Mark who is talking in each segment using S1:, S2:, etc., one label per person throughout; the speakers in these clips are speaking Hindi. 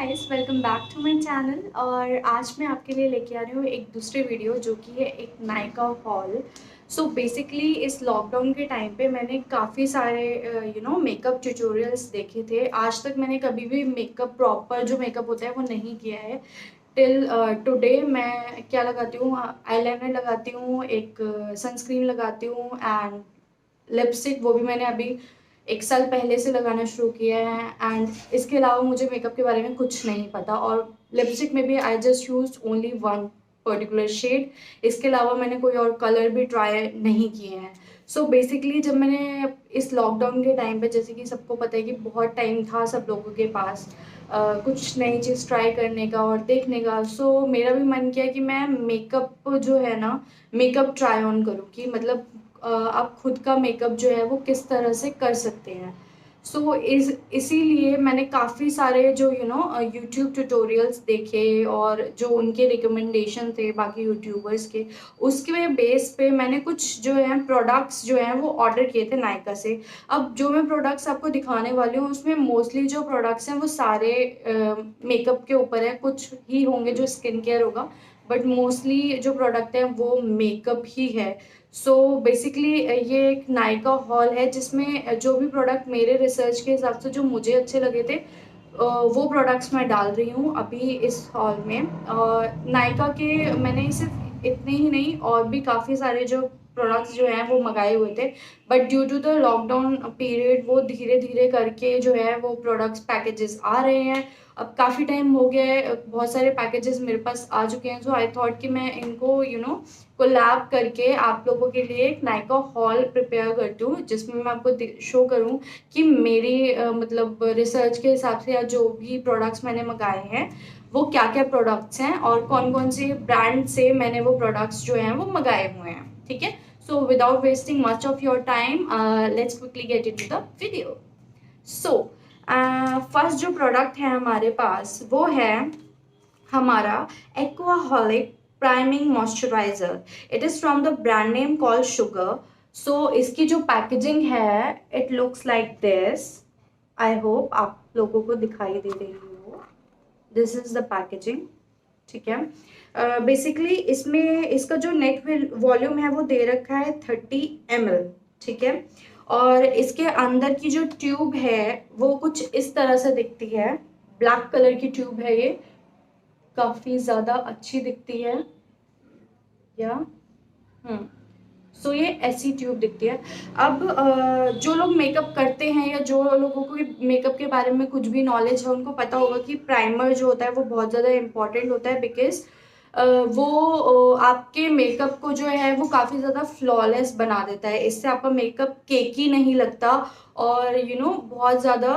S1: Guys, welcome back to my channel. और आज मैं आपके लिए लेके आ रही हूँ एक दूसरी वीडियो जो कि है एक नायका हॉल। सो बेसिकली इस लॉकडाउन के टाइम पे मैंने काफ़ी सारे मेकअप ट्यूटोरियल्स देखे थे। आज तक मैंने कभी भी मेकअप प्रॉपर जो मेकअप होता है वो नहीं किया है। टिल टुडे मैं क्या लगाती हूँ, आईलाइनर लगाती हूँ, एक सनस्क्रीन लगाती हूँ एंड लिपस्टिक, वो भी मैंने अभी एक साल पहले से लगाना शुरू किया है। एंड इसके अलावा मुझे मेकअप के बारे में कुछ नहीं पता। और लिपस्टिक में भी I just use only one particular shade. इसके अलावा मैंने कोई और कलर भी ट्राई नहीं किए हैं। सो बेसिकली जब मैंने इस लॉकडाउन के टाइम पे, जैसे कि सबको पता है कि बहुत टाइम था सब लोगों के पास कुछ नई चीज़ ट्राई करने का और देखने का। सो मेरा भी मन किया कि मैं मेकअप जो है ना, मेकअप ट्राई ऑन करूँ कि मतलब आप खुद का मेकअप जो है वो किस तरह से कर सकते हैं। सो इसीलिए मैंने काफ़ी सारे जो यूट्यूब ट्यूटोरियल्स देखे और जो उनके रिकमेंडेशन थे बाकी यूट्यूबर्स के, उसके बेस पे मैंने कुछ जो है प्रोडक्ट्स जो हैं वो ऑर्डर किए थे नायका से। अब जो मैं प्रोडक्ट्स आपको दिखाने वाली हूँ उसमें मोस्टली जो प्रोडक्ट्स हैं वो सारे मेकअप के ऊपर है। कुछ ही होंगे जो स्किन केयर होगा, बट मोस्टली जो प्रोडक्ट है वो मेकअप ही है। सो बेसिकली ये एक नायका हॉल है जिसमें जो भी प्रोडक्ट मेरे रिसर्च के हिसाब से जो मुझे अच्छे लगे थे वो प्रोडक्ट्स मैं डाल रही हूँ अभी इस हॉल में। नायका के मैंने सिर्फ इतने ही नहीं और भी काफ़ी सारे जो प्रोडक्ट्स जो हैं वो मंगाए हुए थे, but due to the lockdown period वो धीरे धीरे करके जो है वो प्रोडक्ट्स पैकेजेस आ रहे हैं। अब काफ़ी टाइम हो गया है, बहुत सारे पैकेजेस मेरे पास आ चुके हैं। सो आई थॉट कि मैं इनको कोलैब करके आप लोगों के लिए एक नायका हॉल प्रिपेयर करती हूँ जिसमें मैं आपको शो करूँ कि मेरी मतलब रिसर्च के हिसाब से या जो भी प्रोडक्ट्स मैंने मंगाए हैं वो क्या क्या प्रोडक्ट्स हैं और कौन कौन से ब्रांड से मैंने वो प्रोडक्ट्स जो हैं वो मंगाए हुए हैं। ठीक है, so without wasting much of your time let's quickly get into the video. So first जो प्रोडक्ट है हमारे पास वो है हमारा Aquaholic priming moisturizer. It is from the brand name called Sugar. So इसकी जो पैकेजिंग है it looks like this. I hope आप लोगों को दिखाई दे रही हो। This is the packaging. ठीक है, बेसिकली इसमें इसका जो नेट वॉल्यूम है वो दे रखा है 30 ml। ठीक है, और इसके अंदर की जो ट्यूब है वो कुछ इस तरह से दिखती है। ब्लैक कलर की ट्यूब है ये, काफ़ी ज़्यादा अच्छी दिखती है। या सो ये ऐसी ट्यूब दिखती है। अब जो लोग मेकअप करते हैं या जो लोगों को मेकअप के बारे में कुछ भी नॉलेज है उनको पता होगा कि प्राइमर जो होता है वो बहुत ज़्यादा इम्पॉर्टेंट होता है, बिकॉज वो आपके मेकअप को जो है वो काफ़ी ज़्यादा फ्लॉलेस बना देता है। इससे आपका मेकअप केकी नहीं लगता और बहुत ज़्यादा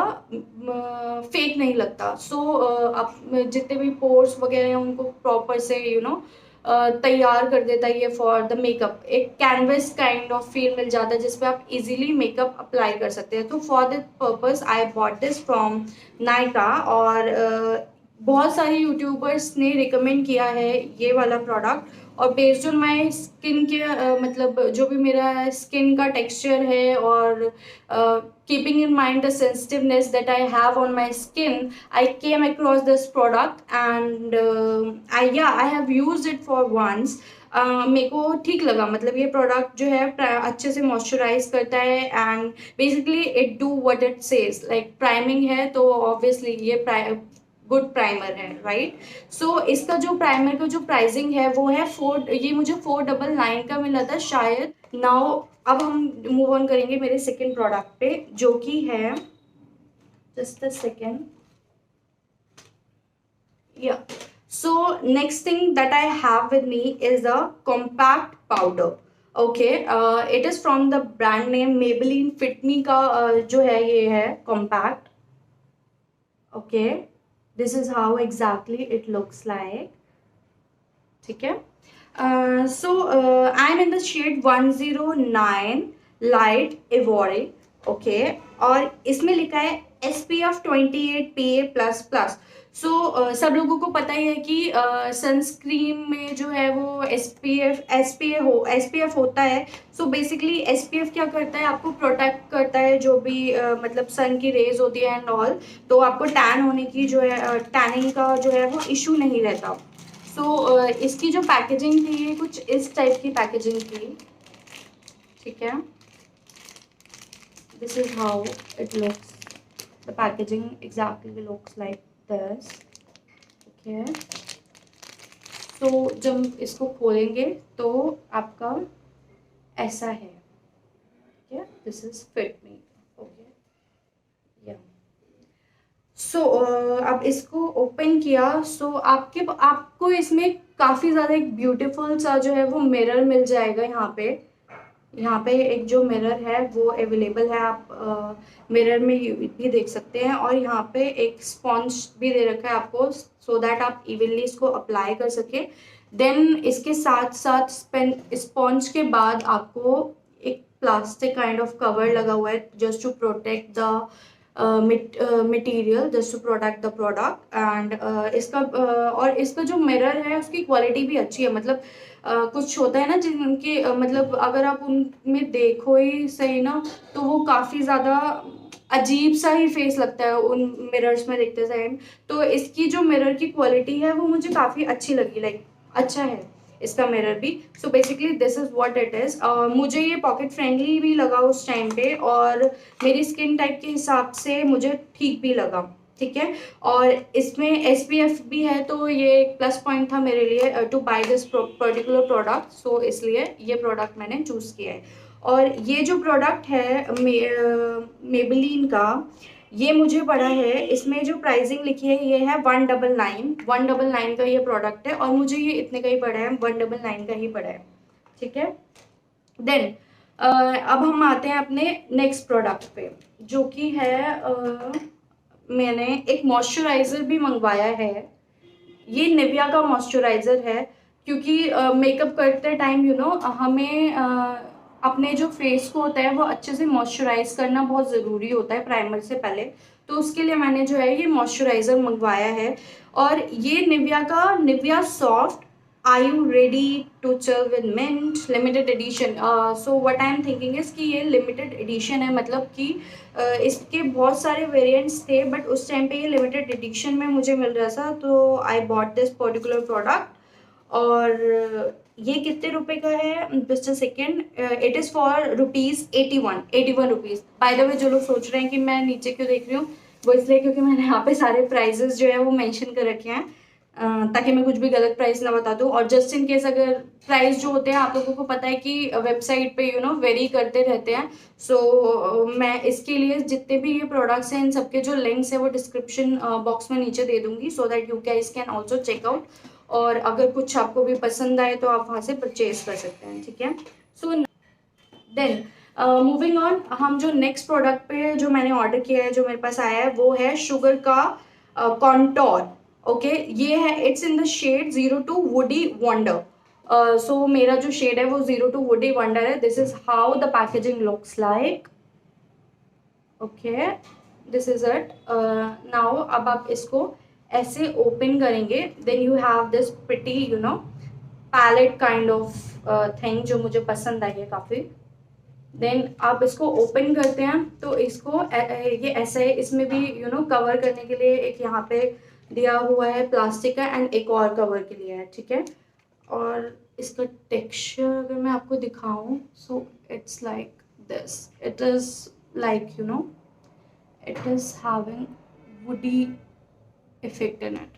S1: फेक नहीं लगता। सो आप जितने भी पोर्स वगैरह हैं उनको प्रॉपर से तैयार कर देता है ये फॉर द मेकअप। एक कैनवस काइंड ऑफ फील मिल जाता है जिसपे आप इजीली मेकअप अप्लाई कर सकते हैं। तो for this purpose I bought this from Nykaa. और बहुत सारे यूट्यूबर्स ने रिकमेंड किया है ये वाला प्रोडक्ट, और बेस्ड ऑन माई स्किन के मतलब जो भी मेरा स्किन का टेक्सचर है और keeping in mind the sensitiveness that I have on my skin, I came across this product and I have used it for once. मेरे को ठीक लगा, मतलब ये प्रोडक्ट जो है अच्छे से मॉइस्चराइज करता है and basically it do what it says. Like priming है तो ऑब्वियसली ये गुड प्राइमर है, राइट। सो इसका जो प्राइमर का जो प्राइसिंग है वो है ये मुझे 499 का मिला था शायद। नाउ अब हम मूव ऑन करेंगे मेरे सेकेंड प्रोडक्ट पे जो कि है, जस्ट अ सेकेंड, या so next thing that I have with me is a compact powder. Okay, it is from the brand name Maybelline fit me का जो है ये है compact. Okay, this is how exactly it looks like. ठीक है, so I am in the shade 109 light ivory. Okay, और इसमें लिखा है SPF 28 PA++। सो सब लोगों को पता ही है कि सनस्क्रीन में जो है वो SPF होता है। सो बेसिकली SPF क्या करता है, आपको प्रोटेक्ट करता है जो भी मतलब सन की रेज होती है एंड ऑल, तो आपको टैन होने की जो है, टैनिंग का जो है वो इशू नहीं रहता। इसकी जो पैकेजिंग थी ये कुछ इस टाइप की पैकेजिंग थी, ठीक है। This is how it looks, the packaging exactly looks like this, okay। तो जब इसको खोलेंगे तो आपका ऐसा है, ठीक है। This is fit me, okay या। अब इसको ओपन किया, आपको इसमें काफ़ी ज़्यादा एक ब्यूटीफुल सा जो है वो मिरर मिल जाएगा। यहाँ पे एक जो मिरर है वो अवेलेबल है, आप मिरर में भी देख सकते हैं। और यहाँ पे एक स्पॉन्ज भी दे रखा है आपको, सो दैट आप इवनली इसको अप्लाई कर सके। देन इसके साथ साथ स्पॉन्ज के बाद आपको एक प्लास्टिक काइंड ऑफ कवर लगा हुआ है, just to protect the material, just to protect the product. And और इसका जो मिरर है उसकी क्वालिटी भी अच्छी है। मतलब कुछ होता है ना जिनके मतलब अगर आप उनमें देखो ही सही ना, तो वो काफ़ी ज़्यादा अजीब सा ही फेस लगता है उन मिरर्स में देखते टाइम। तो इसकी जो मिरर की क्वालिटी है वो मुझे काफ़ी अच्छी लगी, लाइक अच्छा है इसका मिरर भी। So basically this is what it is. मुझे ये पॉकेट फ्रेंडली भी लगा उस टाइम पे, और मेरी स्किन टाइप के हिसाब से मुझे ठीक भी लगा, ठीक है। और इसमें SPF भी है, तो ये एक प्लस पॉइंट था मेरे लिए to buy this particular product. So इसलिए ये प्रोडक्ट मैंने चूज़ किया है। और ये जो प्रोडक्ट है मेबेलिन का, ये मुझे पड़ा है, इसमें जो प्राइसिंग लिखी है ये है 199 का ये प्रोडक्ट है, और मुझे ये इतने का ही पड़ा है, 199 का ही पड़ा है, ठीक है। देन अब हम आते हैं अपने नेक्स्ट प्रोडक्ट पे, जो कि है मैंने एक मॉइस्चराइज़र भी मंगवाया है। ये निविया का मॉइस्चराइज़र है, क्योंकि मेकअप करते टाइम हमें अपने जो फेस को होता है वो अच्छे से मॉइस्चराइज करना बहुत ज़रूरी होता है प्राइमर से पहले। तो उसके लिए मैंने जो है ये मॉइस्चराइज़र मंगवाया है, और ये Nivea soft I you ready to chill with mint limited edition. So what I am thinking is कि ये लिमिटेड एडिशन है, मतलब कि इसके बहुत सारे वेरिएंट्स थे, बट उस टाइम पे ये लिमिटेड एडिशन में मुझे मिल रहा था, तो I bought this particular product. और ये कितने रुपए का है, just a second, it is for ₹81 rupees. By the way, जो लोग सोच रहे हैं कि मैं नीचे क्यों देख रही हूँ, वो इसलिए क्योंकि मैंने यहाँ पे सारे प्राइजेस जो है वो मेंशन कर रखे हैं, ताकि मैं कुछ भी गलत प्राइस ना बता दूँ। और जस्ट इन केस अगर प्राइस जो होते हैं, आप लोगों को पता है कि वेबसाइट पे वेरी करते रहते हैं। मैं इसके लिए जितने भी ये प्रोडक्ट्स हैं इन सबके जो लिंक्स है वो डिस्क्रिप्शन बॉक्स में नीचे दे दूंगी, so that you guys can also check out. और अगर कुछ आपको भी पसंद आए तो आप वहाँ से परचेज कर सकते हैं, ठीक है। सो देन मूविंग ऑन, हम जो नेक्स्ट प्रोडक्ट पे जो मैंने ऑर्डर किया है, जो मेरे पास आया है, वो है शुगर का कॉन्टोर, ओके। ये है, it's in the shade 02 woody wonder. So मेरा जो शेड है वो 02 वुडी वंडर है। This is how the packaging looks like, okay. This is it. Now अब आप इसको ऐसे ओपन करेंगे, then you have this pretty palette kind of thing, जो मुझे पसंद आई है काफ़ी। देन आप इसको ओपन करते हैं तो इसको ये ऐसा है, इसमें भी कवर करने के लिए एक यहाँ पे दिया हुआ है प्लास्टिक का, एंड एक और कवर के लिए है, ठीक है। और इसका टेक्सचर अगर मैं आपको दिखाऊं, so it's like this, it is like it is having woody effect in it.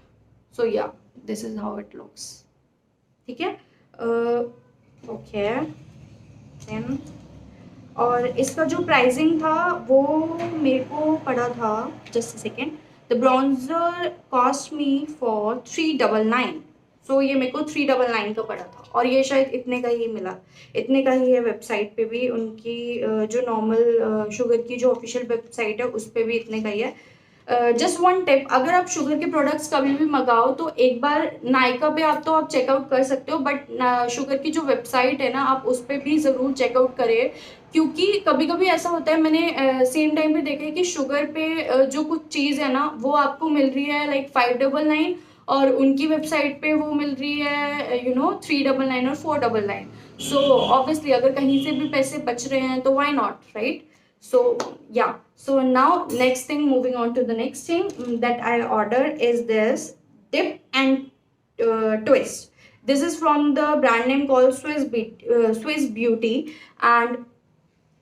S1: So yeah, this is how it looks, ठीक है। ओके देन, और इसका जो प्राइसिंग था वो मेरे को पड़ा था, just a second, the bronzer cost me for 399। सो ये मेरे को 399 का पड़ा था, और ये शायद इतने का ही मिला, इतने का ही है वेबसाइट पे भी उनकी, जो नॉर्मल शुगर की जो ऑफिशियल वेबसाइट है उस पर भी इतने का ही है। जस्ट वन टिप, अगर आप शुगर के प्रोडक्ट्स कभी भी मंगाओ तो एक बार नायका पे आप चेकआउट कर सकते हो, बट शुगर की जो वेबसाइट है ना, आप उस पर भी ज़रूर चेकआउट करें, क्योंकि कभी कभी ऐसा होता है, मैंने सेम टाइम पे देखा है कि शुगर पे जो कुछ चीज़ है ना वो आपको मिल रही है लाइक 599, और उनकी वेबसाइट पे वो मिल रही है 399 और 499। सो ऑब्वियसली अगर कहीं से भी पैसे बच रहे हैं तो why not, right? So yeah, so now next thing, moving on to the next thing that I ordered is this dip and twist. This is from the brand name called Swiss Beauty, and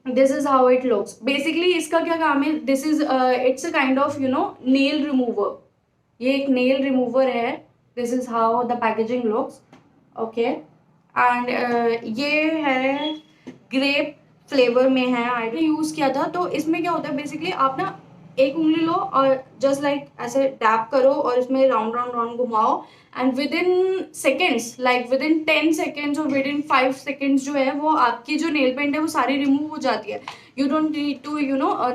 S1: this is how it looks. Basically इसका क्या काम है, this is it's a kind of nail remover. ये एक nail remover है. This is how the packaging looks. Okay, and ये है ग्रेप फ्लेवर में है. आई यूज़ किया था. तो इसमें क्या होता है, बेसिकली आप ना एक उंगली लो और जस्ट लाइक ऐसे टैप करो और इसमें राउंड राउंड राउंड घुमाओ, and with in seconds, like with in 10 seconds और विद इन 5 सेकेंड्स जो है वो आपकी जो नेल पेंट है वो सारी रिमूव हो जाती है. You don't need to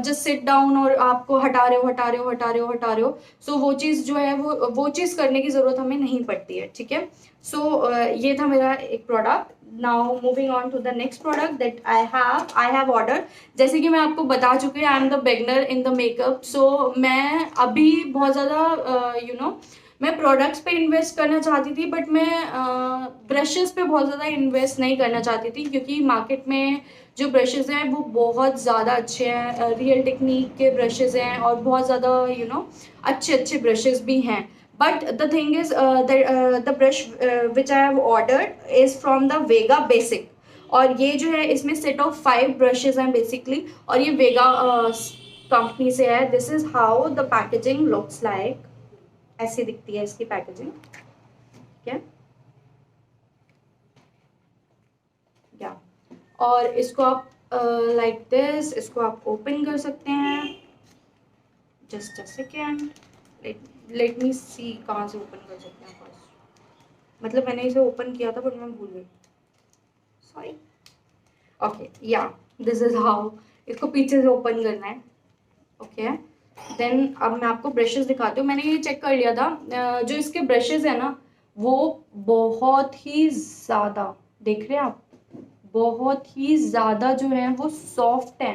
S1: just sit down और आपको हटा रहे हो. सो वो चीज़ जो है वो चीज़ करने की ज़रूरत हमें नहीं पड़ती है. ठीक है. सो ये था मेरा एक product. Now moving on to the next product that I have order. जैसे कि मैं आपको बता चुकी हूँ, I am the beginner in the makeup. So मैं अभी बहुत ज़्यादा मैं प्रोडक्ट्स पे इन्वेस्ट करना चाहती थी, बट मैं ब्रशेस पे बहुत ज़्यादा इन्वेस्ट नहीं करना चाहती थी, क्योंकि मार्केट में जो ब्रशेज़ हैं वो बहुत ज़्यादा अच्छे हैं. रियल टेक्निक के ब्रशेज़ हैं और बहुत ज़्यादा अच्छे ब्रशेज़ भी हैं. But the thing is, the brush which I have ordered is from the Vega Basic. और ये जो है इसमें सेट ऑफ 5 ब्रशेज हैं बेसिकली, और ये वेगा कंपनी से है. This is how the packaging looks like. ऐसी दिखती है इसकी पैकेजिंग. ठीक है. या और इसको आप लाइक दिस, इसको आप ओपन कर सकते हैं. Just a second, let me see कहाँ से ओपन कर सकते हैं. फर्स्ट मतलब मैंने इसे ओपन किया था बट मैं भूल गई, सॉरी. ओके, या दिस इज हाउ. इसको पीछे से ओपन करना है. ओके, देन अब मैं आपको ब्रशेस दिखाती हूँ. मैंने ये चेक कर लिया था, जो इसके ब्रशेस है ना वो बहुत ही ज़्यादा, देख रहे हैं आप, बहुत ही ज़्यादा जो है वो सॉफ्ट है,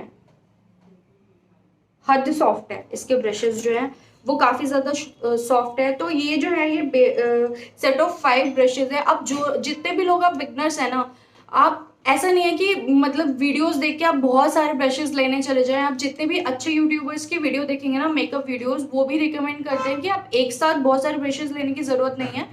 S1: हद सॉफ्ट है. इसके ब्रशेस जो हैं वो काफ़ी ज़्यादा सॉफ्ट है. तो ये जो है ये सेट ऑफ 5 ब्रशेज है. अब जो जितने भी लोग आप बिगनर्स हैं ना, आप ऐसा नहीं है कि मतलब वीडियोस देख के आप बहुत सारे ब्रशेज लेने चले जाएं. आप जितने भी अच्छे यूट्यूबर्स की वीडियो देखेंगे ना, मेकअप वीडियोस, वो भी रिकमेंड करते हैं कि आप एक साथ बहुत सारे ब्रशेज लेने की ज़रूरत नहीं है,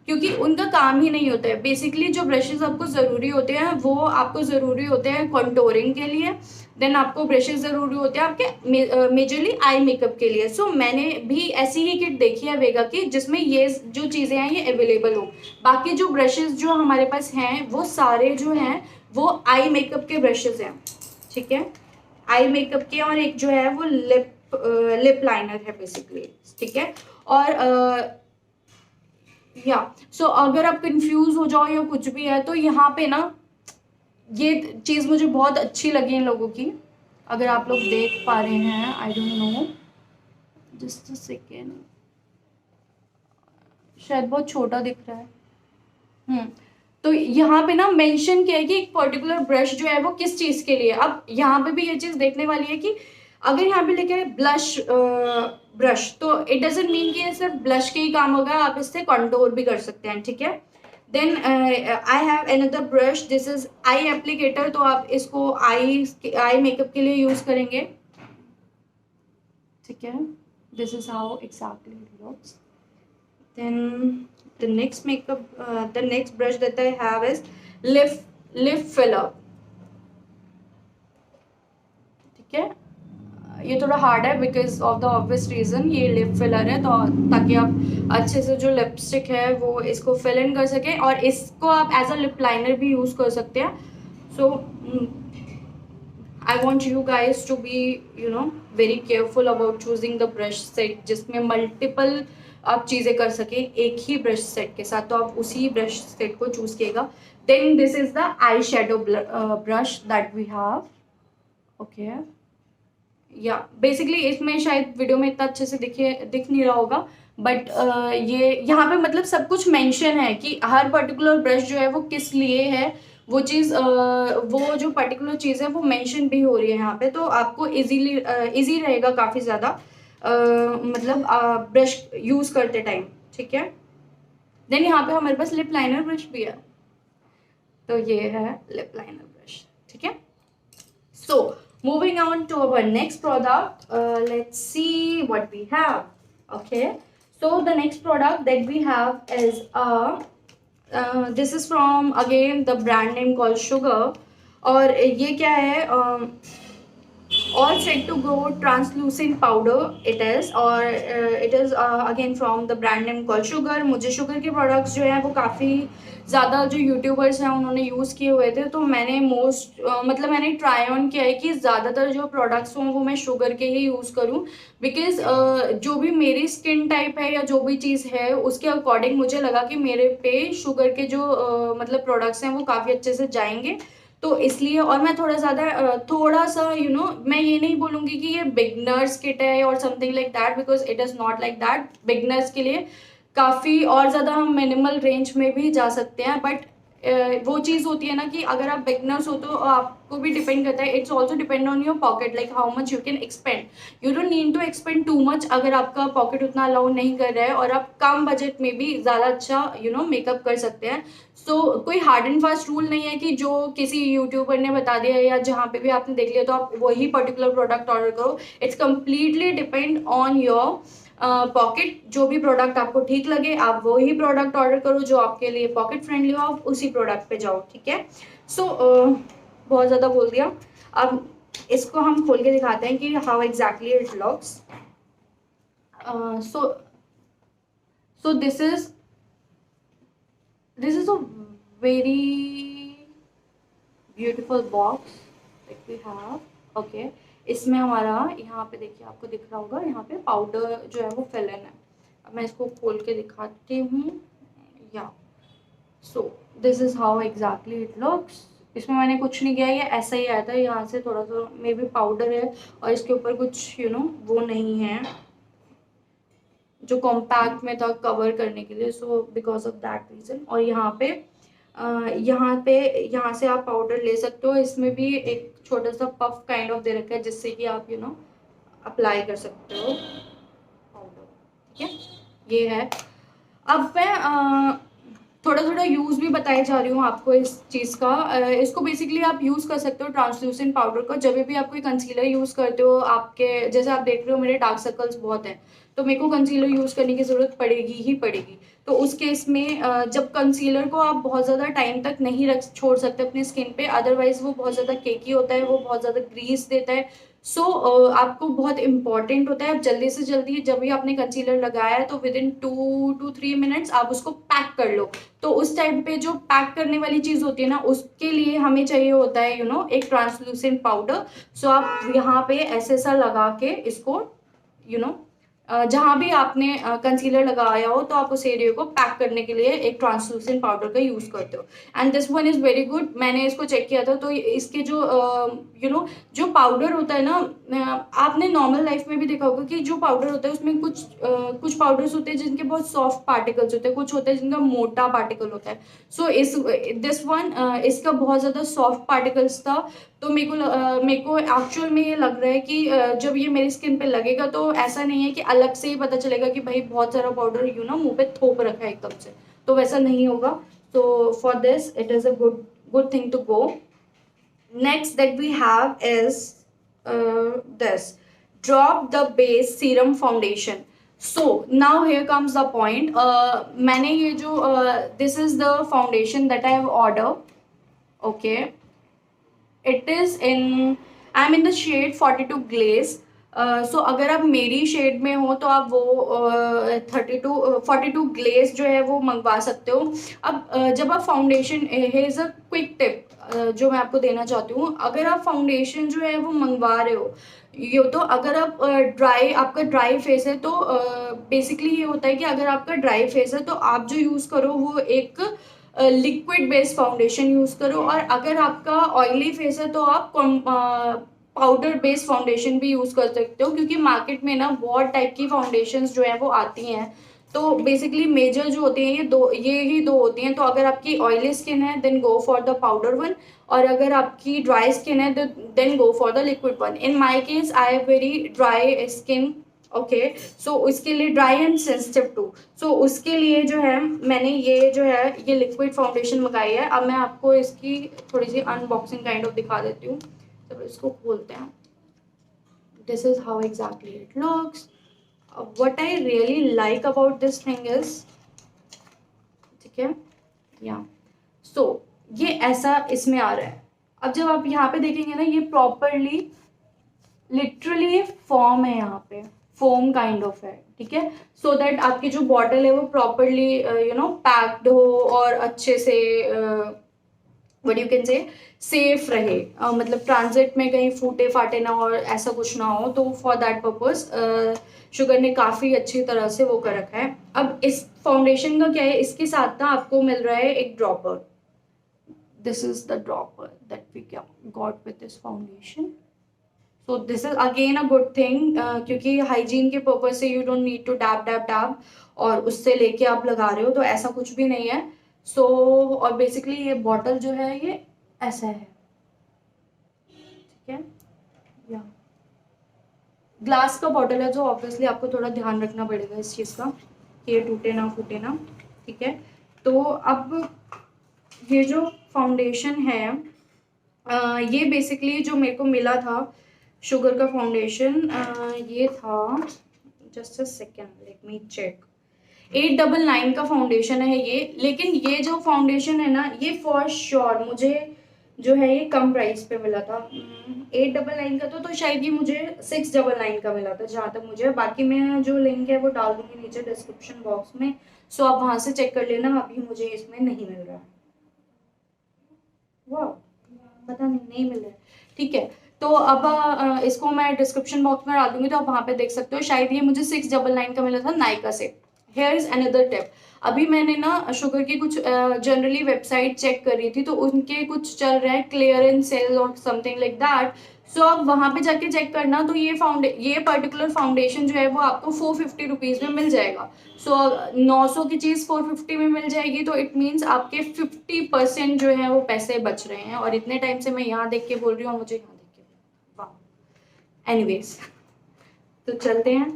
S1: क्योंकि उनका काम ही नहीं होता है. बेसिकली जो ब्रशेज आपको ज़रूरी होते हैं वो आपको ज़रूरी होते हैं कंटूरिंग के लिए. देन आपको ब्रशेज ज़रूरी होते हैं आपके मेजरली आई मेकअप के लिए. सो मैंने भी ऐसी ही किट देखी है वेगा की, जिसमें ये जो चीज़ें हैं ये अवेलेबल हो. बाकी जो ब्रशेज जो हमारे पास हैं वो सारे जो हैं वो आई मेकअप के ब्रशेज हैं. ठीक है, आई मेकअप के, और एक जो है वो लिप लाइनर है बेसिकली. ठीक है. और या सो अगर आप कंफ्यूज हो जाओ या कुछ भी है तो यहाँ पे ना ये चीज़ मुझे बहुत अच्छी लगी इन लोगों की. अगर आप लोग देख पा रहे हैं, I don't know, just a second, शायद बहुत छोटा दिख रहा है. तो यहाँ पे ना मेंशन किया है कि एक पर्टिकुलर ब्रश जो है वो किस चीज़ के लिए. अब यहाँ पे भी ये चीज़ देखने वाली है कि अगर यहाँ पे लिखा है ब्लश ब्रश, तो इट डजेंट मीन कि ये सिर्फ ब्लश के ही काम होगा, आप इससे कंटूर भी कर सकते हैं. ठीक है. Then I have another brush, this is eye applicator. तो आप इसको आई मेकअप के लिए यूज़ करेंगे. ठीक है. This is how exactly it looks. Then the next brush that I have is lip filler. ठीक है. ये थोड़ा हार्ड है because of the obvious reason, ये लिप फिलर है, तो ताकि आप अच्छे से जो लिपस्टिक है वो इसको फिल इन कर सकें, और इसको आप एज अ लिप लाइनर भी यूज़ कर सकते हैं. So I want you guys to be very careful about choosing the brush set, जिसमें मल्टीपल आप चीज़ें कर सकें एक ही ब्रश सेट के साथ. तो आप उसी ब्रश सेट को चूज़ कीजिएगा. Then this is the eye shadow brush that we have. Okay, या बेसिकली इसमें शायद वीडियो में इतना अच्छे से दिख नहीं रहा होगा, बट ये यहाँ पे मतलब सब कुछ मेंशन है कि हर पर्टिकुलर ब्रश जो है वो किस लिए है, वो चीज़ वो जो पर्टिकुलर चीज़ है वो मेंशन भी हो रही है यहाँ पे, तो आपको इजीली इजी रहेगा काफ़ी ज़्यादा, मतलब ब्रश यूज़ करते टाइम, ठीक है। देन यहाँ पे हमारे पास लिप लाइनर ब्रश भी है, तो ये है लिप लाइनर ब्रश, ठीक है। So moving on to our next product, let's see what we have. Okay, so the next product that we have is this is from again the brand name called Sugar, और ये क्या है, all set to grow translucent powder it is, और it is again from the brand name called Sugar। मुझे शुगर के प्रोडक्ट्स जो है वो काफ़ी ज़्यादा जो यूट्यूबर्स हैं उन्होंने यूज़ किए हुए थे, तो मैंने मतलब मैंने ट्राई ऑन किया है कि ज़्यादातर जो प्रोडक्ट्स हों वो मैं शुगर के ही यूज़ करूँ, बिकॉज जो भी मेरी स्किन टाइप है या जो भी चीज़ है उसके अकॉर्डिंग मुझे लगा कि मेरे पे शुगर के जो मतलब प्रोडक्ट्स हैं वो काफ़ी अच्छे से जाएंगे, तो इसलिए। और मैं थोड़ा सा मैं ये नहीं बोलूँगी कि ये बिगनर्स किट है और something like that, because it is not like that. Beginners के लिए काफ़ी और ज़्यादा हम मिनिमल रेंज में भी जा सकते हैं, बट वो चीज़ होती है ना कि अगर आप बिगनर्स हो तो आपको भी डिपेंड करता है, it's also depend on your pocket, like how much you can expend. You don't need to expend too much अगर आपका पॉकेट उतना अलाउ नहीं कर रहा है, और आप कम बजट में भी ज़्यादा अच्छा मेकअप कर सकते हैं। सो कोई हार्ड एंड फास्ट रूल नहीं है कि जो किसी यूट्यूबर ने बता दिया या जहाँ पे भी आपने देख लिया तो आप वही पर्टिकुलर प्रोडक्ट ऑर्डर करो। It's completely depend on your pocket. जो भी प्रोडक्ट आपको ठीक लगे आप वही प्रोडक्ट ऑर्डर करो, जो आपके लिए पॉकेट फ्रेंडली हो आप उसी प्रोडक्ट पे जाओ, ठीक है। सो बहुत ज़्यादा बोल दिया, अब इसको हम खोल के दिखाते हैं कि how exactly it looks. So this is a very beautiful box that we have. Okay, इसमें हमारा यहाँ पे देखिए, आपको दिख रहा होगा यहाँ पे पाउडर जो है वो फिलन है। अब मैं इसको खोल के दिखाती हूँ, या सो this is how exactly it looks. इसमें मैंने कुछ नहीं किया, ये ऐसा ही आया था, यहाँ से थोड़ा सा मे बी पाउडर है और इसके ऊपर कुछ वो नहीं है जो कॉम्पैक्ट में था कवर करने के लिए, so because of that reason. और यहाँ से आप पाउडर ले सकते हो। इसमें भी एक छोटा सा पफ काइंड ऑफ दे रखा है जिससे कि आप अप्लाई कर सकते हो पाउडर, ठीक है। ये है। अब मैं थोड़ा थोड़ा यूज़ भी बताई जा रही हूँ आपको इस चीज़ का। इसको बेसिकली आप यूज़ कर सकते हो ट्रांसल्यूसेंट पाउडर को जब भी आप कोई कंसीलर यूज़ करते हो। आपके जैसे आप देख रहे हो मेरे डार्क सर्कल्स बहुत हैं, तो मेरे को कंसीलर यूज़ करने की ज़रूरत पड़ेगी ही पड़ेगी। तो उस केस में जब कंसीलर को आप बहुत ज़्यादा टाइम तक नहीं छोड़ सकते अपनी स्किन पे, अदरवाइज वो बहुत ज़्यादा केकी होता है, वो बहुत ज़्यादा ग्रीस देता है। सो आपको बहुत इंपॉर्टेंट होता है, आप जल्दी से जल्दी जब भी आपने कंसीलर लगाया है तो विद इन 2 to 3 मिनट्स आप उसको पैक कर लो। तो उस टाइम पे जो पैक करने वाली चीज़ होती है ना, उसके लिए हमें चाहिए होता है एक ट्रांसलूसेंट पाउडर। सो आप यहाँ पे ऐसे ऐसा लगा के इसको जहाँ भी आपने कंसीलर लगाया हो तो आप उस एरिया को पैक करने के लिए एक ट्रांसलूसेंट पाउडर का यूज़ करते हो। And this one is very good. मैंने इसको चेक किया था, तो इसके जो जो पाउडर होता है ना, आपने नॉर्मल लाइफ में भी देखा होगा कि जो पाउडर होता है उसमें कुछ पाउडर्स होते हैं जिनके बहुत सॉफ्ट पार्टिकल्स होते हैं, कुछ होते हैं जिनका मोटा पार्टिकल होता है। सो दिस वन इसका बहुत ज़्यादा सॉफ्ट पार्टिकल्स था। तो मेरे को एक्चुअल में ये लग रहा है कि जब ये मेरी स्किन पे लगेगा तो ऐसा नहीं है कि अलग से ही पता चलेगा कि भाई बहुत सारा पाउडर मुंह पे थोप रखा है एकदम से, तो वैसा नहीं होगा। तो for this it is a good thing to go. Next that we have is this drop the base serum foundation. So now here comes the point. मैंने ये जो this is the foundation that I have ordered. Okay, it is in I'm in the shade 42 glaze. सो अगर आप मेरी शेड में हो तो आप वो 42 ग्लेज जो है वो मंगवा सकते हो। अब जब आप foundation, here is a quick tip जो मैं आपको देना चाहती हूँ, अगर आप फाउंडेशन जो है वो मंगवा रहे हो ये, तो अगर आप आपका ड्राई फेस है तो बेसिकली ये होता है कि अगर आपका ड्राई फेस है तो आप जो यूज़ करो वो एक लिक्विड बेस्ड फाउंडेशन यूज़ करो, और अगर आपका ऑयली फेस है तो आप पाउडर बेस्ड फाउंडेशन भी यूज़ कर सकते हो, क्योंकि मार्केट में ना बहुत टाइप की फाउंडेशंस जो है वो आती हैं। तो बेसिकली मेजर जो होते हैं ये ही दो होती हैं। तो अगर आपकी ऑयली स्किन है then go for the powder one, और अगर आपकी ड्राई स्किन है then go for the liquid one. In my case I have very dry skin, okay, so उसके लिए dry and sensitive too, so उसके लिए जो है मैंने ये जो है ये लिक्विड फाउंडेशन मंगाई है। अब मैं आपको इसकी थोड़ी सी अनबॉक्सिंग काइंड ऑफ दिखा देती हूँ। तो इसको खोलते हैं। This is how exactly it looks. What I really like about this thing is, ठीक है, या सो ये ऐसा इसमें आ रहा है। अब जब आप यहाँ पे देखेंगे ना, ये प्रॉपरली लिटरली फॉर्म है, यहाँ पे फोम काइंड ऑफ है, ठीक है, सो दैट आपकी जो बॉटल है वो प्रॉपरली पैक्ड हो और अच्छे से what you can say safe रहे, मतलब ट्रांजिट में कहीं फूटे फाटे ना और ऐसा कुछ ना हो। तो फॉर दैट पर्पज शुगर ने काफ़ी अच्छी तरह से वो कर रखा है। अब इस फाउंडेशन का क्या है, इसके साथ ना आपको मिल रहा है एक dropper. This is the dropper that we got with this foundation. So this is again a good thing, क्योंकि हाइजीन के पर्पज से you don't need to dab dab dab और उससे लेके आप लगा रहे हो, तो ऐसा कुछ भी नहीं है। सो और बेसिकली ये बॉटल जो है ये ऐसा है, ठीक है, या ग्लास का बॉटल है, तो ऑब्वियसली आपको थोड़ा ध्यान रखना पड़ेगा इस चीज़ का कि ये टूटे ना फूटे ना, ठीक है। तो अब ये जो फाउंडेशन है, ये बेसिकली जो मेरे को मिला था शुगर का फाउंडेशन, ये था, just a second let me check, 899 का फाउंडेशन है ये। लेकिन ये जो फाउंडेशन है ना, ये फॉर श्योर मुझे जो है ये कम प्राइस पे मिला था। 899 का तो शायद ये मुझे 699 का मिला था जहाँ तक मुझे। बाकी मैं जो लिंक है वो डाल दूंगी नीचे डिस्क्रिप्शन बॉक्स में, सो आप वहाँ से चेक कर लेना। अभी मुझे इसमें नहीं मिल रहा है, वाह, पता नहीं मिल रहा है, ठीक है। तो अब इसको मैं डिस्क्रिप्शन बॉक्स में डाल दूंगी, तो आप वहाँ पे देख सकते हो। शायद ये मुझे 699 का मिला था नायका से। हेयर इज अनदर टिप, अभी मैंने ना शुगर की कुछ जनरली वेबसाइट चेक कर रही थी, तो उनके कुछ चल रहे हैं क्लियरेंस सेल और समथिंग लाइक दैट। सो आप वहाँ पे जाके चेक करना, तो ये पर्टिकुलर फाउंडेशन जो है वो आपको 450 रुपीज़ में मिल जाएगा। सो 900 की चीज़ 450 में मिल जाएगी, तो इट मीन्स आपके 50% जो है वो पैसे बच रहे हैं। और इतने टाइम से मैं यहाँ देख के बोल रही हूँ और मुझे यहाँ देख के, वाह। एनीवेज, तो चलते हैं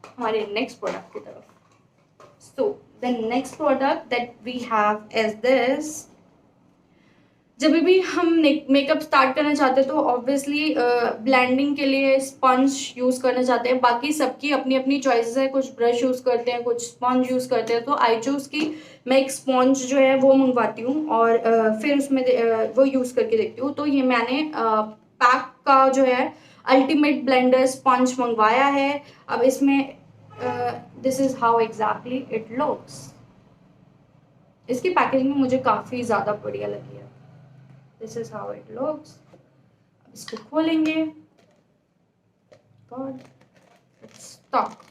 S1: हमारे नेक्स्ट प्रोडक्ट की तरफ। So the next product that we have is this. जब भी हम मेकअप स्टार्ट करना चाहते हैं तो ऑब्वियसली ब्लेंडिंग के लिए स्पंज यूज़ करना चाहते हैं। बाकी सबकी अपनी अपनी चॉइसेस है, कुछ ब्रश यूज़ करते हैं, कुछ स्पंज यूज़ करते हैं। तो आई चूज़ की मैं एक स्पंज जो है वो मंगवाती हूँ और फिर उसमें वो यूज़ करके देखती हूँ। तो ये मैंने पैक का जो है अल्टीमेट ब्लेंडर स्पंज मंगवाया है। अब इसमें this is how exactly it looks. इसकी पैकेजिंग मुझे काफ़ी ज़्यादा बढ़िया लगी है। This is how it looks. अब इसको खोलेंगे, god it's stuck.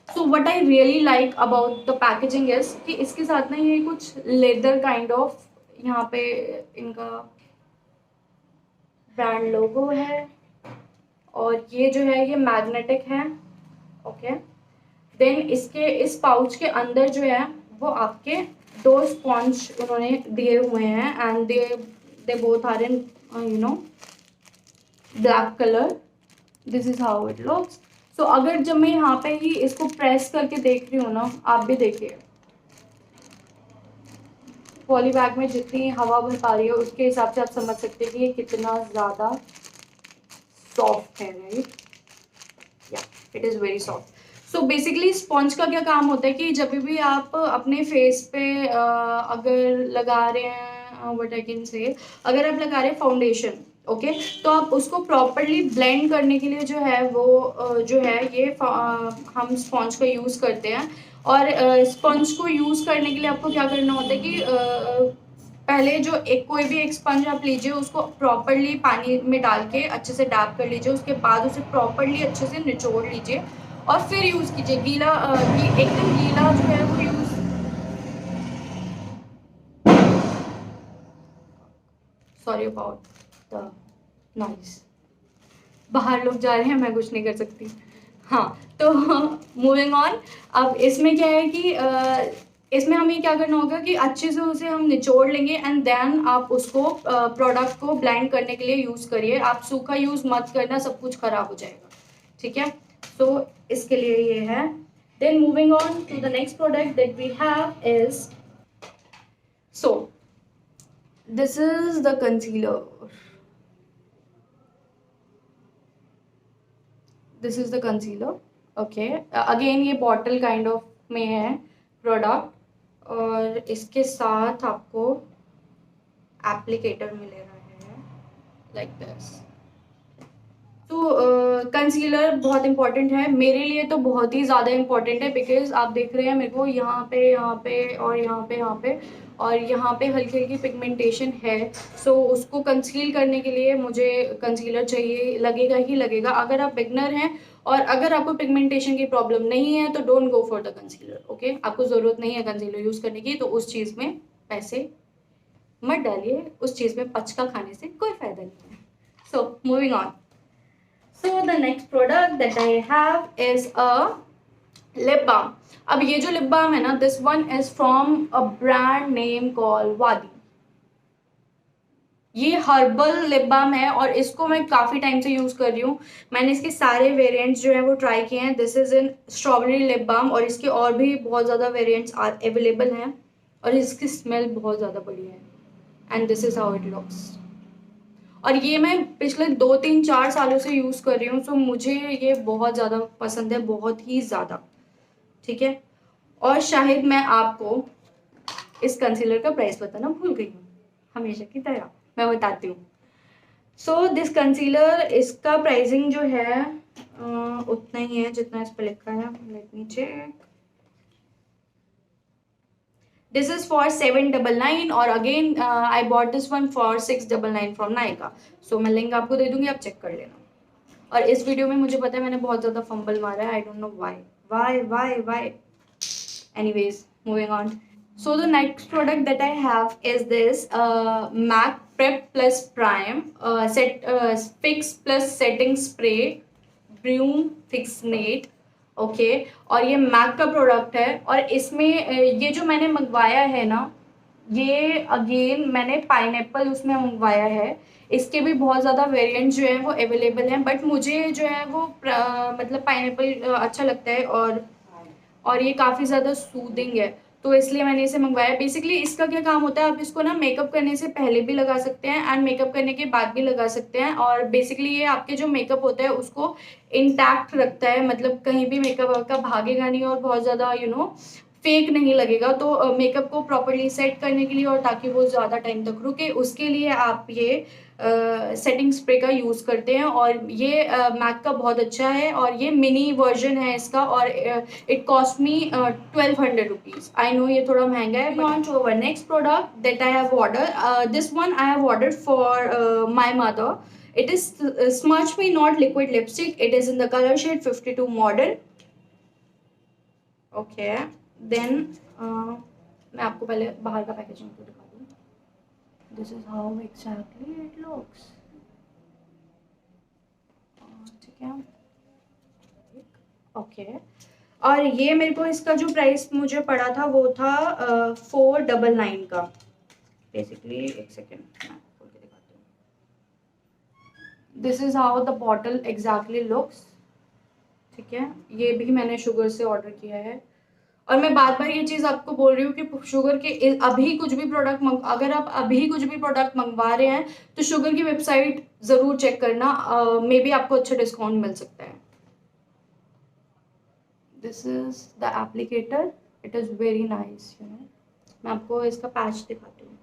S1: So what I really like about the packaging is कि इसके साथ ना ये कुछ लेदर काइंड ऑफ, यहाँ पे इनका ब्रांड लोगो है और ये जो है ये मैग्नेटिक है, ओके। देन इसके इस पाउच के अंदर जो है वो आपके 2 स्पॉन्ज उन्होंने दिए हुए हैं and they both are in black colour. This is how it looks. So अगर जब मैं यहाँ पे ही इसको प्रेस करके देख रही हूँ ना, आप भी देखिए पॉली बैग में जितनी हवा भर पा रही है उसके हिसाब से आप समझ सकते हैं कि ये कितना ज़्यादा सॉफ्ट है, राइट, या it is very soft. So basically sponge का क्या काम होता है कि जब भी आप अपने फेस पे अगर लगा रहे हैं, व्हाट आई कैन से, अगर आप लगा रहे हैं फाउंडेशन, ओके, तो आप उसको प्रॉपरली ब्लेंड करने के लिए जो है वो जो है ये हम स्पॉन्ज का यूज़ करते हैं। और स्पंज को यूज़ करने के लिए आपको क्या करना होता है कि पहले जो कोई भी एक स्पंज आप लीजिए, उसको प्रॉपरली पानी में डाल के अच्छे से डैप कर लीजिए। उसके बाद उसे प्रॉपरली अच्छे से निचोड़ लीजिए और फिर यूज़ कीजिए। गीला एकदम गीला जो है वो use, sorry about the noise, बाहर लोग जा रहे हैं, मैं कुछ नहीं कर सकती। हाँ, तो मूविंग ऑन। अब इसमें क्या है कि इसमें हमें क्या करना होगा कि अच्छे से उसे हम निचोड़ लेंगे एंड देन आप उसको प्रोडक्ट को ब्लेंड करने के लिए यूज़ करिए। आप सूखा यूज़ मत करना, सब कुछ खराब हो जाएगा, ठीक है। तो इसके लिए ये है। Then moving on to the next product that we have is, so this is the concealer. This is the concealer, okay. Again ये बॉटल काइंड ऑफ में है प्रोडक्ट, और इसके साथ आपको एप्लीकेटर मिलेगा है लाइक दिस। तो कंसीलर बहुत इंपॉर्टेंट है मेरे लिए, तो बहुत ही ज़्यादा इंपॉर्टेंट है, बिकॉज आप देख रहे हैं मेरे को यहाँ पे और यहाँ पे और यहाँ पे हल्की हल्की पिगमेंटेशन है। सो उसको कंसील करने के लिए मुझे कंसीलर चाहिए, लगेगा ही लगेगा। अगर आप बिगनर हैं और अगर आपको पिगमेंटेशन की प्रॉब्लम नहीं है तो don't go for the concealer, okay. आपको ज़रूरत नहीं है कंसीलर यूज़ करने की, तो उस चीज़ में पैसे मत डालिए, उस चीज़ में पचका खाने से कोई फ़ायदा नहीं है। So moving on. So the next product that I have is a lip balm. अब ये जो lip balm है ना, this one is from a brand name called Wadi. ये हर्बल लिप बाम है और इसको मैं काफ़ी टाइम से यूज़ कर रही हूँ। मैंने इसके सारे वेरिएंट्स जो हैं वो ट्राई किए हैं। This is in strawberry lip balm, और इसके और भी बहुत ज़्यादा वेरिएंट्स अवेलेबल हैं, और इसकी स्मेल बहुत ज़्यादा बढ़िया है। And this is how it looks. और ये मैं पिछले 2 3 4 सालों से यूज़ कर रही हूँ, सो मुझे ये बहुत ज़्यादा पसंद है, बहुत ही ज़्यादा, ठीक है। और शायद मैं आपको इस कंसीलर का प्राइस बताना भूल गई हूँ, हमेशा की तरह मैं बताती हूँ। सो दिस कंसीलर, इसका प्राइसिंग जो है उतना ही है जितना इस पर लिखा है। Let me check. This is for 799 और अगेन I bought this one for 699 from Nykaa. So मैं लिंक आपको दे दूंगी, आप चेक कर लेना। और इस वीडियो में मुझे पता है मैंने बहुत ज़्यादा फंबल मारा है, I don't know why. Anyways, moving on. So the next product that I have is this MAC Prep Plus Prime Fix Plus Setting Spray Broom Fixate, okay. और ये मैक का प्रोडक्ट है, और इसमें ये जो मैंने मंगवाया है ना, ये अगेन मैंने पाइनएप्पल उसमें मंगवाया है। इसके भी बहुत ज़्यादा वेरिएंट्स जो हैं वो अवेलेबल हैं, बट मुझे जो है वो मतलब पाइनएप्पल अच्छा लगता है, और ये काफ़ी ज़्यादा सूदिंग है, तो इसलिए मैंने इसे मंगवाया। बेसिकली इसका क्या काम होता है, आप इसको ना मेकअप करने से पहले भी लगा सकते हैं एंड मेकअप करने के बाद भी लगा सकते हैं, और बेसिकली ये आपके जो मेकअप होता है उसको इंटैक्ट रखता है, मतलब कहीं भी मेकअप आपका भागेगा नहीं और बहुत ज़्यादा फेक नहीं लगेगा। तो मेकअप को प्रॉपरली सेट करने के लिए और ताकि वो ज़्यादा टाइम तक रुके, उसके लिए आप ये सेटिंग स्प्रे का यूज़ करते हैं, और ये मैक का बहुत अच्छा है, और ये मिनी वर्जन है इसका, और it cost me 1200 rupees. I know ये थोड़ा महंगा है। On to our next product that I have order, this one I have order for my mother. It is Smudge Me Not Liquid Lipstick. It is in the color shade 52 Modern. Okay. Then मैं आपको पहले बाहर का पैकेजिंग को दिखा दूँ। This is how exactly it looks. ठीक है, ओके। और ये मेरे को इसका जो प्राइस मुझे पड़ा था वो था 499 का। बेसिकली एक सेकेंड मैं खोल के दिखाती हूँ। This is how the bottle exactly looks, ठीक है। ये भी मैंने शुगर से ऑर्डर किया है, और मैं बार बार ये चीज़ आपको बोल रही हूँ कि शुगर के अभी कुछ भी प्रोडक्ट अगर आप अभी कुछ भी प्रोडक्ट मंगवा रहे हैं तो शुगर की वेबसाइट ज़रूर चेक करना, मे बी आपको अच्छा डिस्काउंट मिल सकता है। This is the applicator, it is very nice, मैं आपको इसका पैच दिखाती हूँ।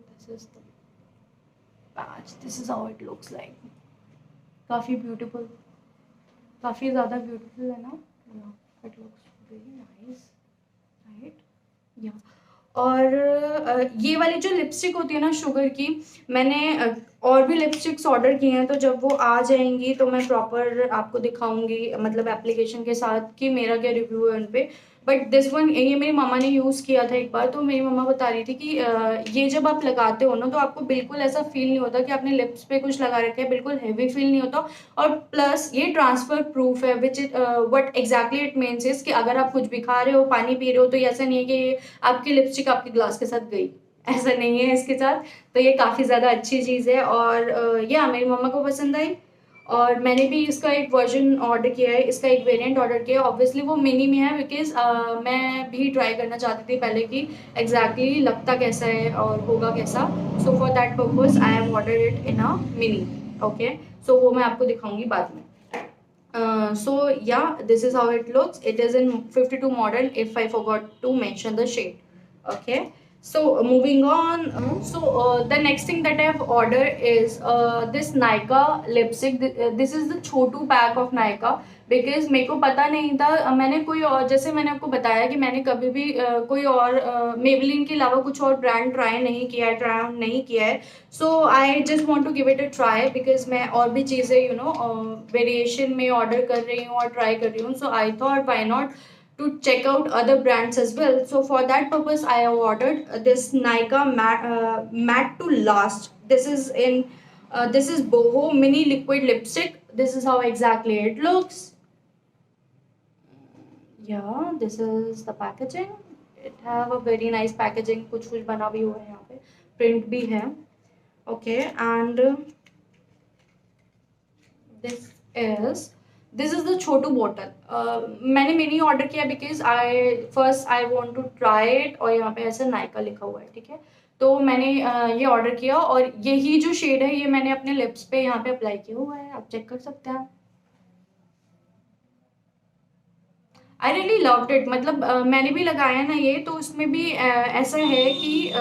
S1: This is the patch, this is how it looks like. काफ़ी ब्यूटीफुल, काफ़ी ज़्यादा ब्यूटीफुल है ना, it looks very nice, right. या और ये वाली जो लिपस्टिक होती है ना शुगर की, मैंने और भी लिपस्टिक्स ऑर्डर किए हैं, तो जब वो आ जाएंगी तो मैं प्रॉपर आपको दिखाऊंगी, मतलब एप्लीकेशन के साथ, कि मेरा क्या रिव्यू है उन पे। बट दिस वन, ये मेरी मम्मा ने यूज़ किया था एक बार, तो मेरी मम्मा बता रही थी कि ये जब आप लगाते हो ना तो आपको बिल्कुल ऐसा फील नहीं होता कि आपने लिप्स पे कुछ लगा रखा है, बिल्कुल हैवी फील नहीं होता। और प्लस ये ट्रांसफर प्रूफ है, विच what exactly it means is कि अगर आप कुछ भी खा रहे हो, पानी पी रहे हो, तो ये ऐसा नहीं है कि आपकी लिपस्टिक आपके ग्लास के साथ गई, ऐसा नहीं है इसके साथ। तो ये काफ़ी ज़्यादा अच्छी चीज़ है, और या मेरी मम्मा को पसंद आई। और मैंने भी इसका एक वर्जन ऑर्डर किया है, इसका एक वेरिएंट ऑर्डर किया है। ऑब्वियसली वो मिनी में है, बिकॉज मैं भी ट्राई करना चाहती थी पहले कि एग्जैक्टली लगता कैसा है और होगा कैसा। So for that purpose I am order it in a mini. Okay, so वो मैं आपको दिखाऊंगी बाद में। So yeah, this is how it looks. It is in 52 model, if I forgot to mention the shade. Okay, so moving on. The next thing that I have ordered is this Nykaa lipstick. This is the Chhotu pack of Nykaa, because मेरे को पता नहीं था। मैंने कोई और, जैसे मैंने आपको बताया कि मैंने कभी भी कोई और मेबलिन के अलावा कुछ और ब्रांड ट्राई नहीं किया है, ट्राई ऑन नहीं किया है। So I just want to give it a try, because मैं और भी चीज़ें वेरिएशन में ऑर्डर कर रही हूँ और ट्राई कर रही हूँ। So I thought why not to check out other brands as well. So for that purpose, I have ordered this Nykaa matte to last. This is boho mini liquid lipstick. This is how exactly it looks. Yeah, this is the packaging. It have a very nice packaging. कुछ बना भी हुआ है यहाँ पे, print भी है। Okay, and this is this is the छोटू बॉटल। मैंने मिनी ऑर्डर किया because I want to try it, और यहाँ पे ऐसे नायका लिखा हुआ है, ठीक है। तो मैंने ये ऑर्डर किया, और यही जो शेड है ये मैंने अपने लिप्स पे यहाँ पे अप्लाई किया हुआ है, आप चेक कर सकते हैं। आई रियली लव्ड इट, मतलब मैंने भी लगाया ना ये, तो उसमें भी ऐसा है कि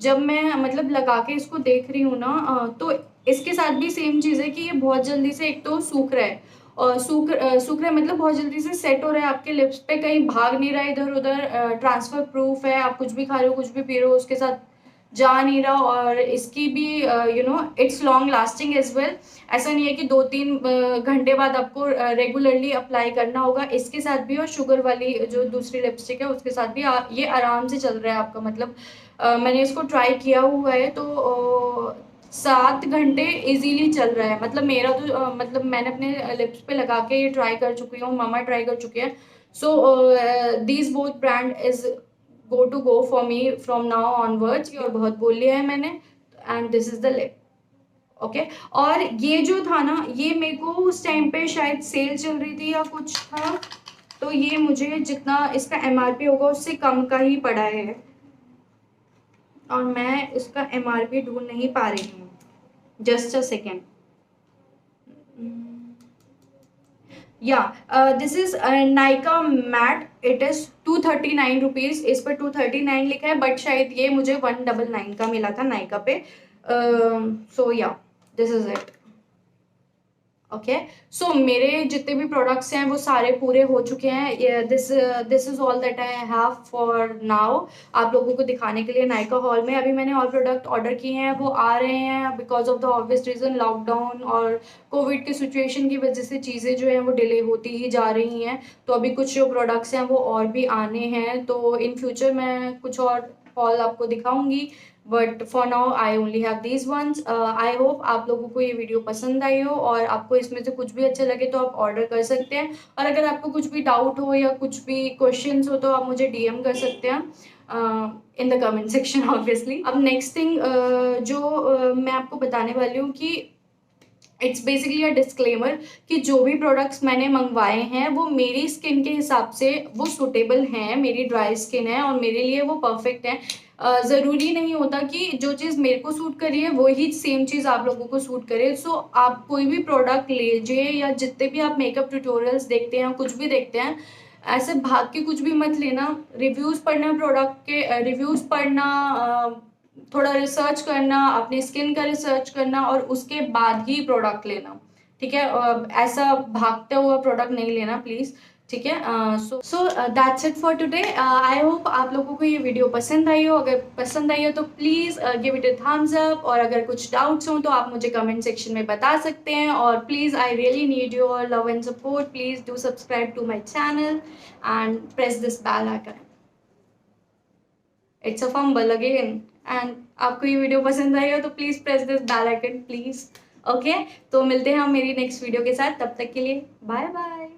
S1: जब मैं मतलब लगा के इसको देख रही हूँ ना, तो इसके साथ भी सेम चीज़ है कि ये बहुत जल्दी से, एक तो सूख रहा है, और सूख रहा है मतलब बहुत जल्दी से सेट हो रहा है आपके लिप्स पे, कहीं भाग नहीं रहा है इधर उधर, ट्रांसफर प्रूफ है, आप कुछ भी खा रहे हो, कुछ भी पी रहे हो, उसके साथ जा नहीं रहा। और इसकी भी it's long lasting as well. ऐसा नहीं है कि 2-3 घंटे बाद आपको रेगुलरली अप्लाई करना होगा, इसके साथ भी। और शुगर वाली जो दूसरी लिपस्टिक है उसके साथ भी ये आराम से चल रहा है आपका, मतलब मैंने इसको ट्राई किया हुआ है, तो 7 घंटे इजीली चल रहा है। मतलब मेरा तो मतलब मैंने अपने लिप्स पे लगा के ये ट्राई कर चुकी हूँ, मामा ट्राई कर चुकी है। So these both brand is go to go for me from now onwards. और बहुत बोल लिया है मैंने, and this is the lip. Okay, और ये जो था ना, ये मेरे को उस टाइम पे शायद सेल चल रही थी या कुछ था, तो ये मुझे जितना इसका एमआरपी होगा उससे कम का ही पड़ा है, और मैं इसका एमआरपी ढूंढ नहीं पा रही हूँ। Just a second. This is Nykaa matte, it is 239 rupees. इस पर 239 लिखा है, बट शायद ये मुझे 199 का मिला था नायका पे। सो या दिस इज इट। ओके, सो मेरे जितने भी प्रोडक्ट्स हैं वो सारे पूरे हो चुके हैं। This is all that I have for now. आप लोगों को दिखाने के लिए नायका हॉल में अभी मैंने और प्रोडक्ट ऑर्डर किए हैं, वो आ रहे हैं। Because of the obvious reason, lockdown और कोविड की सिचुएशन की वजह से चीज़ें जो हैं वो डिले होती ही जा रही हैं। तो अभी कुछ जो प्रोडक्ट्स हैं वो और भी आने हैं, तो इन फ्यूचर मैं कुछ और हॉल आपको दिखाऊंगी, but for now I only have these once. I hope आप लोगों को ये वीडियो पसंद आई हो, और आपको इसमें से कुछ भी अच्छा लगे तो आप ऑर्डर कर सकते हैं। और अगर आपको कुछ भी डाउट हो या कुछ भी क्वेश्चंस हो तो आप मुझे डीएम कर सकते हैं in the comment section obviously. अब नेक्स्ट थिंग जो मैं आपको बताने वाली हूँ कि इट्स बेसिकली अ डिस्क्लेमर कि जो भी प्रोडक्ट्स मैंने मंगवाए हैं वो मेरी स्किन के हिसाब से वो सूटेबल हैं। मेरी ड्राई स्किन है और मेरे लिए वो परफेक्ट है। ज़रूरी नहीं होता कि जो चीज़ मेरे को सूट करी है वही सेम चीज़ आप लोगों को सूट करे। सो आप कोई भी प्रोडक्ट लीजिए, या जितने भी आप मेकअप ट्यूटोरियल्स देखते हैं, कुछ भी देखते हैं, ऐसे भाग के कुछ भी मत लेना। रिव्यूज़ पढ़ना, प्रोडक्ट के रिव्यूज़ पढ़ना, थोड़ा रिसर्च करना, अपनी स्किन का रिसर्च करना, और उसके बाद ही प्रोडक्ट लेना, ठीक है। ऐसा भागते हुआ प्रोडक्ट नहीं लेना प्लीज़, ठीक है। So that's it for today. I hope आप लोगों को ये वीडियो पसंद आई हो। अगर पसंद आई हो तो please give it a thumbs up, और अगर कुछ डाउट्स हों तो आप मुझे कमेंट सेक्शन में बता सकते हैं। और please, I really need your love and support. Please do subscribe to my channel and press this bell icon. It's a fumble again. And आपको ये वीडियो पसंद आई हो तो please press this bell icon please. Okay, तो मिलते हैं हम मेरी नेक्स्ट वीडियो के साथ। तब तक के लिए बाय बाय।